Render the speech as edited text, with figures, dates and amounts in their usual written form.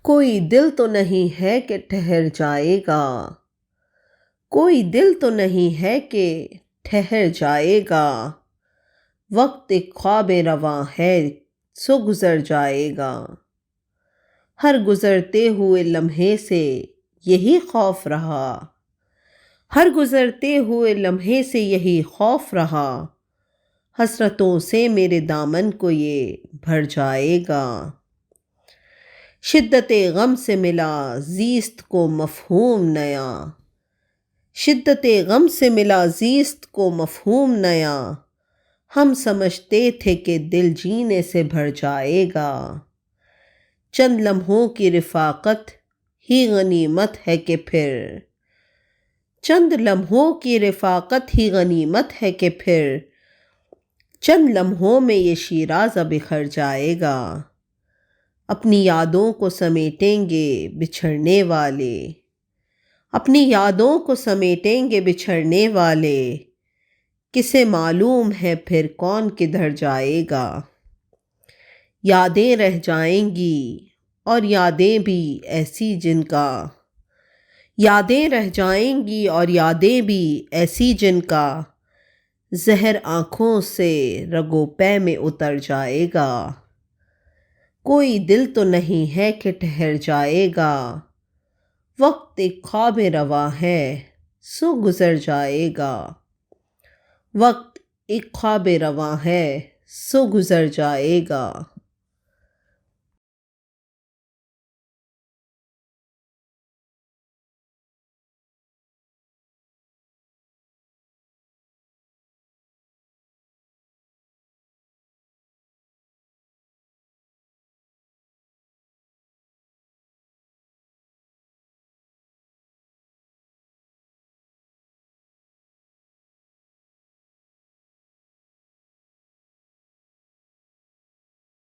کوئی دل تو نہیں ہے کہ ٹھہر جائے گا، کوئی دل تو نہیں ہے کہ ٹھہر جائے گا، وقت ایک خواب رواں ہے سو گزر جائے گا۔ ہر گزرتے ہوئے لمحے سے یہی خوف رہا، ہر گزرتے ہوئے لمحے سے یہی خوف رہا، حسرتوں سے میرے دامن کو یہ بھر جائے گا۔ شدت غم سے ملا زیست کو مفہوم نیا، شدت غم سے ملا زیست کو مفہوم نیا، ہم سمجھتے تھے کہ دل جینے سے بھر جائے گا۔ چند لمحوں کی رفاقت ہی غنیمت ہے کہ پھر، چند لمحوں کی رفاقت ہی غنیمت ہے کہ پھر، چند لمحوں میں یہ شیرازہ بکھر جائے گا۔ اپنی یادوں کو سمیٹیں گے بچھڑنے والے، اپنی یادوں کو سمیٹیں گے بچھڑنے والے، کسے معلوم ہے پھر کون کدھر جائے گا۔ یادیں رہ جائیں گی اور یادیں بھی ایسی جن کا، یادیں رہ جائیں گی اور یادیں بھی ایسی جن کا، زہر آنکھوں سے رگ و پے میں اتر جائے گا۔ کوئی دل تو نہیں ہے کہ ٹھہر جائے گا، وقت ایک خواب رواں ہے سو گزر جائے گا، وقت ایک خواب رواں ہے سو گزر جائے گا۔